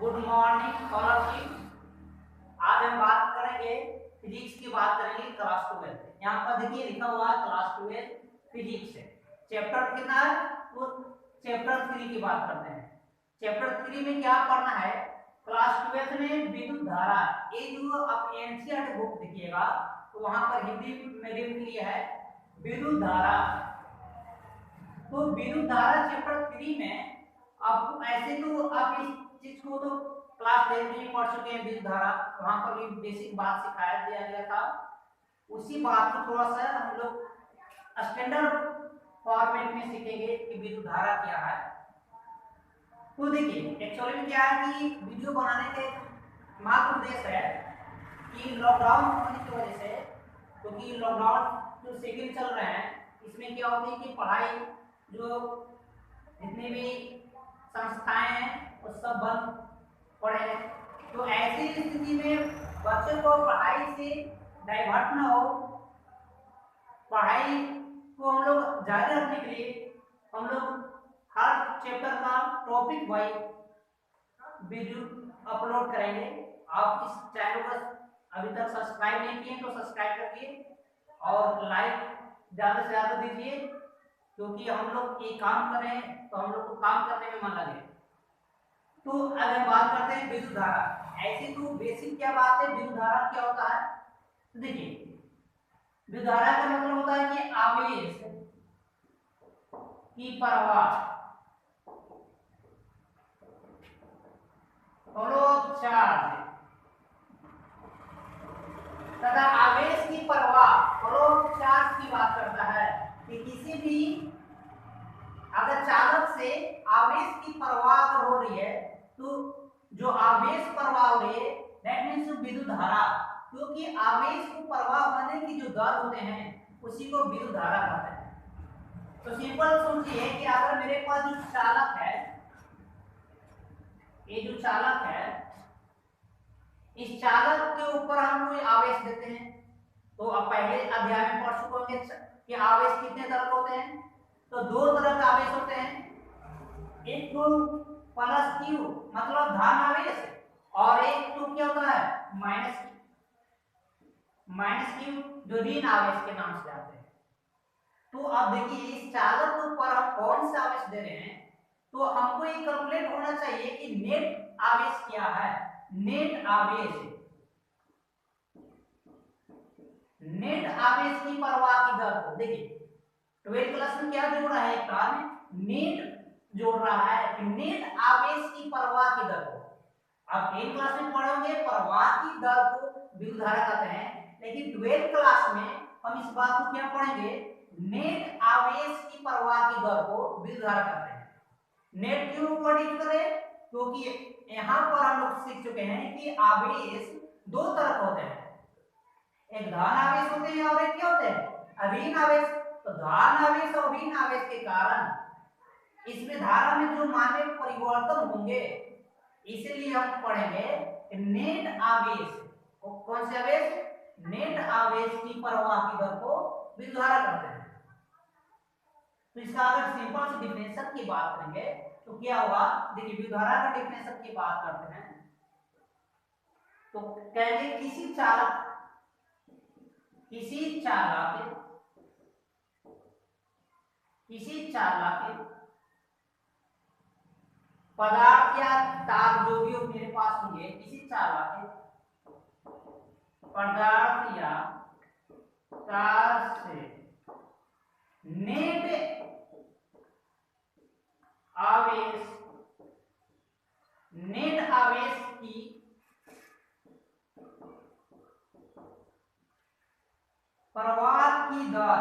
Good morning all of you. आज हम बात करेंगे फिजिक्स की, बात करेंगे क्लास 12। यहाँ पर देखिए लिखा हुआ है क्लास 12 फिजिक्स है। चैप्टर कितना है? तो चैप्टर 3 की बात करते हैं। चैप्टर 3 में क्या पढ़ना है? क्लास 12 में विद्युत धारा। ये जो आप एनसीईआरटी बुक देखिएगा तो वहां पर हिंदी मीडियम के लिए है विद्युत धारा। तो विद्युत धारा चैप्टर 3 में आपको ऐसे तो आप इस चीज को तो क्लास 10 में पढ़ चुके हैं विद्युत धारा, वहां पर भी बेसिक बात सिखाया दिया गया था। उसी बात को थोड़ा सा हम लोग स्टैंडर्ड फॉर्मेट में सीखेंगे कि विद्युत धारा क्या है। तो देखिए एक्चुअली में क्या है कि वीडियो बनाने के मात्र उद्देश्य है कि लॉकडाउन होने की वजह से, क्योंकि लॉकडाउन जो सेकंड चल रहे हैं इसमें क्या होती है कि पढ़ाई जो जितनी भी संस्थाएं हैं वो सब बंद पड़े हैं। तो ऐसी स्थिति में बच्चों को पढ़ाई से डाइवर्ट ना हो, पढ़ाई को हम लोग जारी रखने के लिए हम लोग हर चैप्टर का टॉपिक वाइज वीडियो अपलोड करेंगे। आप इस चैनल को अभी तक सब्सक्राइब नहीं किए तो सब्सक्राइब करिए और लाइक ज़्यादा से ज़्यादा दीजिए, क्योंकि हम लोग ये काम कर रहे हैं तो हम लोग को काम करने में मन लगे। तो अगर बात करते हैं विद्युत धारा, ऐसी तो बेसिक क्या बात है, विद्युत धारा क्या होता है? तो देखिए विद्युत धारा का मतलब होता है कि आवेश की प्रवाह, चार्ज तथा आवेश की प्रवाह चार्ज की बात करता है कि किसी भी अगर चालक से आवेश की प्रवाह अगर हो रही है तो जो आवेश प्रवाह हो रही है दैट मींस विद्युत धारा, क्योंकि आवेश को प्रवाह होने की जो दर होते हैं उसी को विद्युत धारा कहते हैं। तो सिंपल सोचिए कि अगर मेरे पास जो चालक है, ये जो चालक है, इस चालक के ऊपर हम कोई आवेश देते हैं। तो अब पहले अध्याय में पढ़ चुके होंगे कि आवेश कितने तरह के होते हैं। तो दो तरह के आवेश होते हैं, एक तो प्लस क्यू मतलब धन आवेश, और एक तो क्या होता है माइनस क्यू जो ऋण आवेश के नाम से आते हैं। तो अब देखिए इस चालक के ऊपर हम कौन सा आवेश दे रहे हैं, तो हमको ये कैलकुलेट होना चाहिए कि नेट आवेश क्या है। नेट आवेश की प्रवाह की दर को देखिए 12 क्लास में क्या जोड़ रहा है, कारण नेट जोड़ रहा है कि नेट आवेश की प्रवाह की दर को। आप 10 क्लास में पढ़ोगे प्रवाह की दर को विद्युत धारा कहते हैं, लेकिन 12 क्लास में हम इस बात को क्या पढ़ेंगे, नेट आवेश की प्रवाह की दर को विद्युत धारा कहते हैं। नेट क्यों वर्णित करें, क्योंकि यहां पर हम लोग सीख चुके हैं कि आवेश दो तरह होते हैं, एक धन आवेश होते हैं और एक क्या होते हैं, ऋण आवेश। तो धन आवेश और ऋण आवेश के कारण इसमें धारा में जो मान में परिवर्तन होंगे, इसलिए हम पढ़ेंगे नेट आवेश। कौन से आवेश? नेट आवेश की प्रवाह की दर को विद्युत धारा कहते हैं। तो इसका अगर सिंपल से डिफिनेशन की बात करेंगे तो क्या होगा, देखिए विद्युत धारा का डिफिनेशन की बात करते हैं तो कहेंगे किसी चालक पदार्थ या तार जो भी मेरे पास होंगे, किसी चालक पदार्थ या तार से नेट आवेश की प्रवाह की दर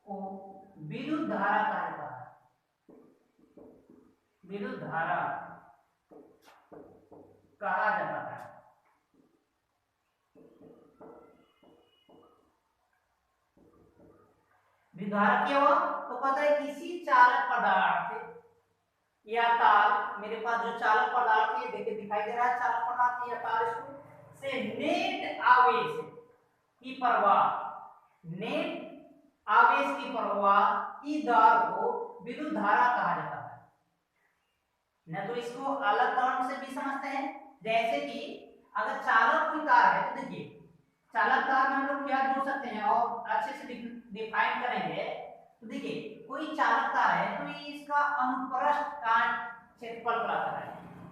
को विद्युत धारा कहा जाता है। विद्युत धारा कहा जाता है। विद्युत धारा क्या हुआ, तो पता है किसी चालक पदार्थ या तार, मेरे पास जो चालक पदार्थ है देखिए दिखाई दे रहा है, चालक पदार्थ या तार इसको से नेट आवेश की प्रवाह, नेट आवेश की प्रवाह की दर को विद्युत धारा कहा जाता है। न तो इसको अलग टर्म से भी समझते हैं, जैसे कि अगर चालक कोई तार है तो देखिए चालक तार में हम लोग क्या जोड़ सकते हैं और अच्छे से डिफाइन करेंगे। तो देखिए कोई चालक तार है तो ये इसका अनुप्रस्थ काट क्षेत्रफल कहलाता है,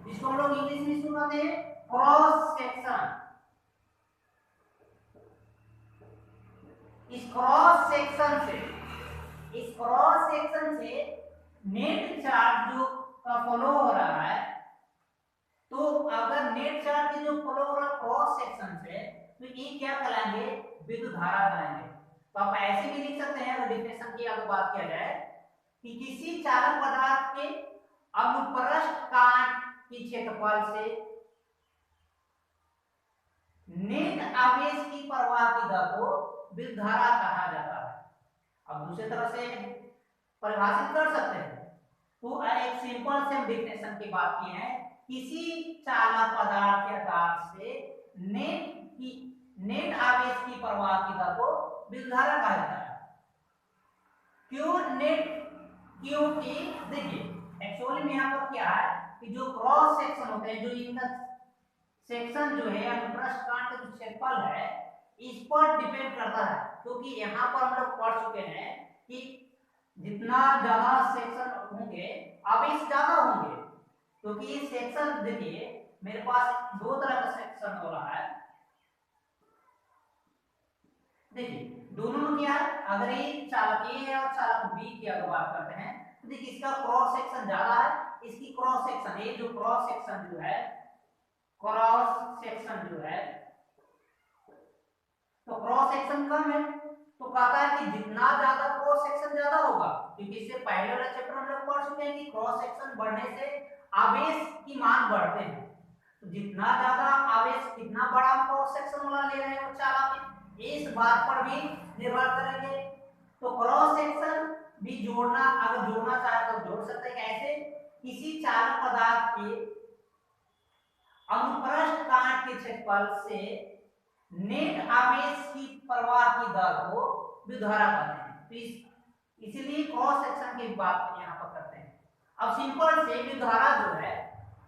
जिसको हम लोग इंग्लिश में सुनाते हैं क्रॉस सेक्शन। इस क्रॉस सेक्शन से नेट चार्ज जो का फ्लो हो रहा है, तो अगर नेट चार्ज जो फ्लो हो रहा है क्रॉस सेक्शन से, तो ये क्या कहलाएंगे, विद्युत धारा कहलाएंगे। तो आप ऐसे भी लिख सकते हैं अगर डिफिनेशन की अगर बात किया जाए कि किसी चालक पदार्थ के अनुप्रस्थ काट के क्षेत्रफल से नेट आवेश की प्रवाह की दर को विद्युत धारा कहा जाता है। अब दूसरी तरह से परिभाषित कर सकते हैं, तो एक सिंपल से डिफिनेशन की बात की है, किसी चालक पदार्थ या तार से नेट आवेश की प्रवाह की दर को विद्युत धारा कहा जाता है। क्यों नेट, क्योंकि देखिए एक्चुअली में यहाँ पर क्या है कि जो क्रॉस सेक्शन होते हैं, जो इनका सेक्शन जो है अनुप्रस्थ काट का जो क्षेत्रफल है, इस पर डिपेंड करता है। क्योंकि यहाँ पर हम लोग पढ़ चुके हैं कि जितना ज्यादा सेक्शन होंगे आवेश ज्यादा होंगे, क्योंकि ये सेक्शन देखिए मेरे पास दो तरह का सेक्शन हो रहा है। देखिए दोनों में क्या है, अगर ये चालक ए है और चालक बी की अगर बात करते हैं तो देखिए इसका क्रॉस सेक्शन ज्यादा है, इसकी क्रॉस सेक्शन ये जो क्रॉस सेक्शन जो है तो क्रॉस सेक्शन कम है, तो कहता है कि जितना ज्यादा क्रॉस सेक्शन ज्यादा होगा, क्योंकि इससे पहले वाला चैप्टर हम लोग पढ़ चुके हैं कि क्रॉस सेक्शन बढ़ने से आवेश की मान बढ़ते हैं। तो जितना ज्यादा आवेश, कितना बड़ा क्रॉस सेक्शन वाला ले रहे हैं वो चालक, इस बात पर भी निर्भर करेंगे। तो क्रॉस सेक्शन भी जोड़ना, अगर जोड़ना चाहे तो जोड़ सकते हैं। कैसे, किसी चालक पदार्थ के अनुप्रस्थ काट के क्षेत्रफल से नेट आवेश की प्रवाह की दर को विद्युत धारा कहते हैं। तो इसीलिए क्रॉस सेक्शन की बात यहाँ पर करते हैं। अब सिंपल से विद्युत धारा जो है,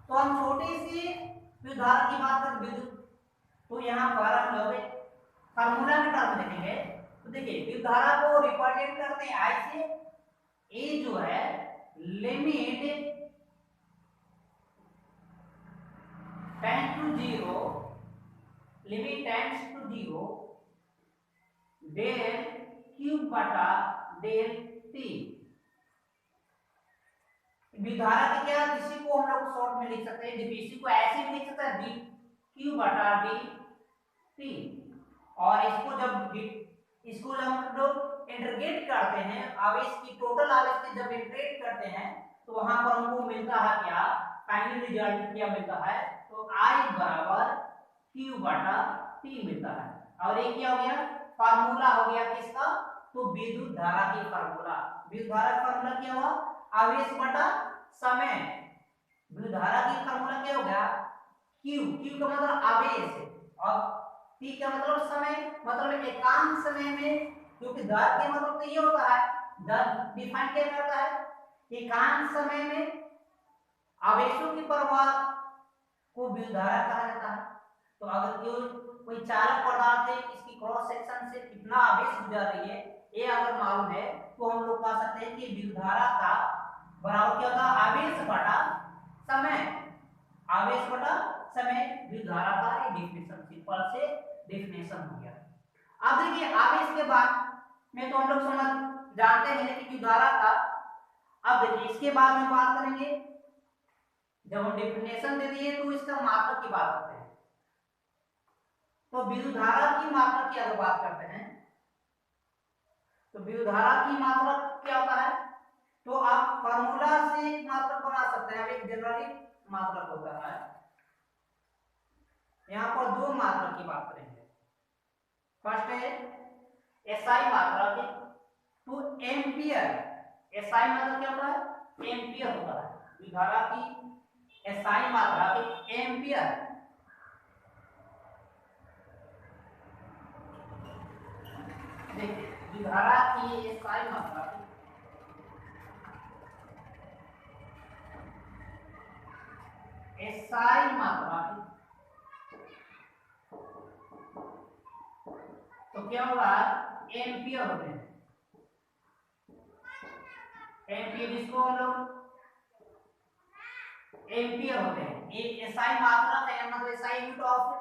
तो हम छोटी सी विद्युत धारा की बात करें विद्युत, तो यहाँ पर हम लोग फार्मूला के टर्म देखेंगे। तो देखिए विद्युत धारा को रिप्रेजेंट करते हैं आई से, ए जो है limit tends to zero, limit tends to zero del Q बटा डेल टी। विद्युत धारा की क्या, किसी को हम लोग शॉर्ट में लिख सकते हैं, किसी को ऐसे भी लिख सकते हैं डी क्यू बटा डी टी। और इसको जब हम लोग इंटीग्रेट करते हैं, आवेश की टोटल आवेश की जब इंटीग्रेट करते हैं, तो वहां पर हमको मिलता है क्या, फाइनल रिजल्ट क्या मिलता है, तो I बराबर Q बटा T मिलता है। और ये क्या हो गया, फार्मूला हो गया किसका, तो विद्युत धारा की फार्मूला। विद्युत धारा का फार्मूला क्या हुआ, आवेश बटा समय। विद्युत धारा की फार्मूला क्या हो गया, Q का मतलब आवेश और T का मतलब समय, मतलब एकांक समय में, क्योंकि दर के मतलब तो ये होता है, दर डिफाइन क्या करता है, एकांक समय में आवेशों की प्रवाह को विद्युत धारा कहा जाता है। तो अगर कोई चालक पदार्थ है, इसकी क्रॉस सेक्शन से कितना आवेश गुजर रही है ये अगर मालूम है, तो हम लोग कह सकते हैं कि विद्युत धारा का बराबर क्या होता है, आवेश बटा समय। आवेश बटा समय विद्युत धारा का ये डेफिनेशन, सिंपल से डेफिनेशन हो गया। अब देखिए आवेश के बाद में तो हम लोग समझ जानते हैं कि विद्युत धारा का, अब देखिए इसके बाद में बात करेंगे, जब हम डेफिनेशन दे दिए तो इसका मात्रक की बात करते हैं। तो विद्युत धारा की मात्रक की अगर बात करते हैं, तो विद्युत धारा की मात्रक क्या होता है, तो आप फार्मूला से मात्रक बना सकते हैं। अब एक जनरली मात्रक होता है, यहाँ पर दो मात्रक की बात करेंगे। फर्स्ट है एसआई मात्रक, तो एम्पियर। एसआई मतलब क्या होता है, एम्पियर होता है। विद्युत धारा की एसआई मात्रक एम्पियर। देखिए विद्युतधारा की एसआई मात्रा तो क्या होगा, एम्पियर होते हैं। एम्पियर जिसको हम लोग एम्पियर होते हैं, ये एसआई मात्रा है, मतलब एसआई यूनिट ऑफ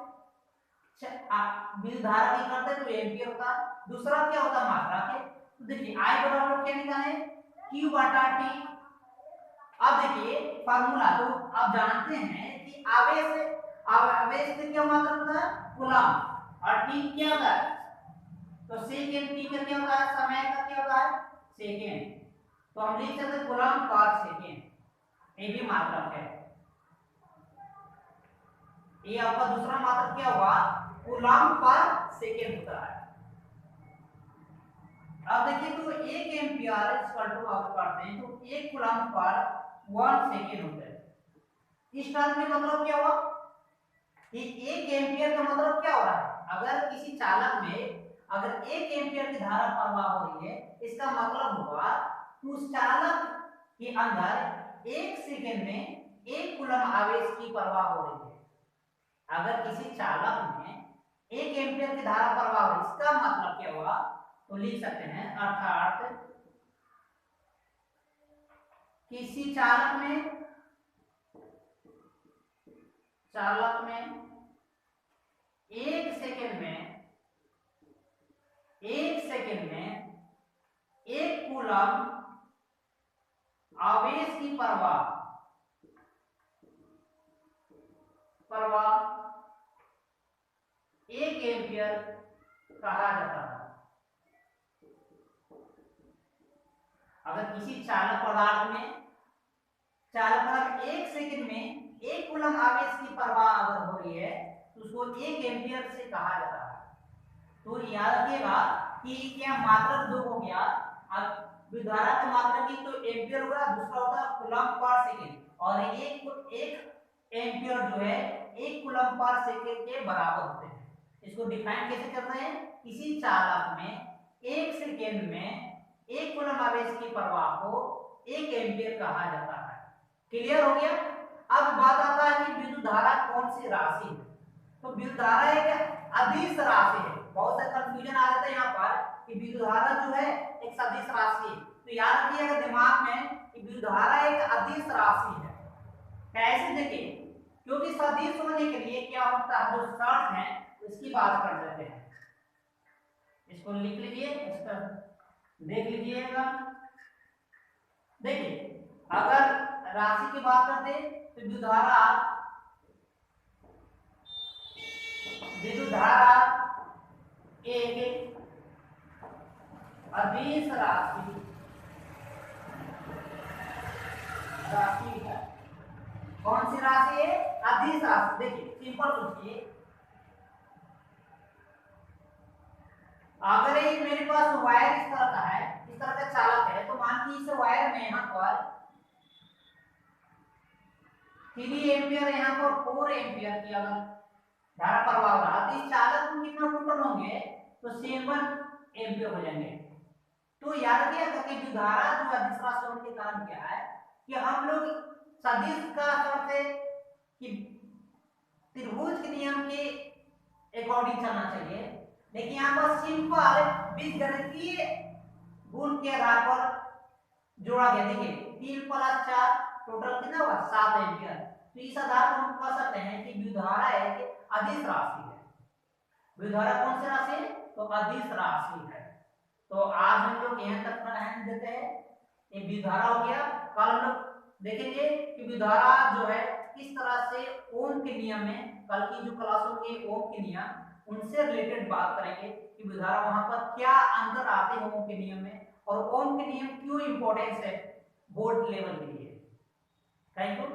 विद्युत धारा की करते तो एम्पियर होता। दूसरा क्या होता मात्रा के, तो देखिए आई बराबर क्या निकाले, Q बटा T। अब देखिए फार्मूला, तो आप जानते हैं कि आवेश से क्या मात्रा होता है, कूलम, और T क्या होता है, तो सेकेंड। T का क्या होता है, समय का क्या होता है, सेकेंड। तो हम लिख सकते हैं कूलम पर सेकेंड, ये भी मात्रक है। ये आपका दूसरा मात्रक क्या हुआ, कूलम पर सेकेंड होता है। अब देखिए तो 1 एम्पियर इक्वल टू आप करते हैं तो 1 कूलम पर 1 सेकेंड होता है। इस टर्म में मतलब क्या हुआ कि 1 एम्पियर का मतलब क्या हो रहा है, अगर किसी चालक में अगर 1 एम्पियर की धारा प्रवाह हो रही है, इसका मतलब होगा कि उस चालक के अंदर 1 सेकेंड में 1 कूलम आवेश की प्रवाह हो रही है। अगर किसी चालक में 1 एम्पियर की धारा प्रवाह हो, इसका मतलब क्या हुआ, तो लिख सकते हैं अर्थात किसी चालक में 1 सेकेंड में 1 कूलम आवेश की प्रवाह 1 एम्पियर कहा जाता है। अगर किसी चालक पदार्थ में 1 सेकंड में 1 कूलम आवेश की प्रवाह अगर हो रही है तो उसको 1 एम्पियर से कहा जाता है। तो याद रखिएगा कि क्या मात्रक दो हो गया, अब विद्युतधारा की मात्रक की तो एम्पियर हुआ, दूसरा होता है कूलम पर सेकंड, और एक एम्पियर जो है 1 कूलम पर सेकंड के बराबर होते हैं। इसको डिफाइन कैसे करते हैं, किसी चालक में 1 सेकंड में 1 कूलम आवेश की प्रवाह को 1 एम्पियर कहा जाता है। क्लियर हो गया। अब बात आता है कि विद्युत धारा कौन सी राशि है। तो विद्युत धारा एक अदिश राशि है। बहुत से कंफ्यूजन आ जाता है यहाँ पर कि विद्युत धारा जो है एक सदिश राशि है। तो याद रखिएगा दिमाग में कि विद्युत धारा एक अदिश राशि है। कैसे देखिए, क्योंकि सदिश होने के लिए क्या होता है, जो शर्त है उसकी बात कर लेते हैं। इसको लिख लीजिए, इसका देख लीजिएगा। देखिए अगर राशि की बात करते तो विद्युत धारा एक अदिश राशि है। कौन सी राशि है, अदिश राशि। देखिए सिंपल सोचिए, अगर ये मेरे पास वायर इस तरह का है, इस तरह का चालक है, तो मान कि इस वायर में यहाँ पर 3 एम्पियर, यहाँ पर 4 एम्पियर की अगर धारा प्रवाह हो रहा, तो इस चालक को कितना टोटल होंगे, तो 7 एम्पियर हो जाएंगे। तो याद रखिएगा कि जो धारा जो अदिश राशि होने के कारण क्या है कि हम लोग सदिश का अर्थ है कि त्रिभुज के नियम के अकॉर्डिंग चलना चाहिए, लेकिन यहाँ पर सिंपल बीजगणितीय गुण के आधार पर जोड़ा गया। देखिए 3 + 4 टोटल कितना हुआ, 7 एम्पियर। तो इस आधार पर हम कह सकते हैं कि विद्युत धारा एक अदिश राशि है। विद्युत धारा कौन सी राशि है, तो अदिश राशि है। तो आज हम लोग यहाँ तक ध्यान देते हैं, ये विद्युत धारा हो गया। कल हम लोग देखेंगे कि विद्युत धारा जो है किस तरह से ओम के नियम में, कल की जो क्लास होगी ओम के नियम, उनसे रिलेटेड बात करेंगे कि विद्युत धारा वहां पर क्या अंतर आते हैं ओम के नियम में, और ओम के नियम क्यों इंपॉर्टेंस है बोर्ड लेवल के लिए। Thank you.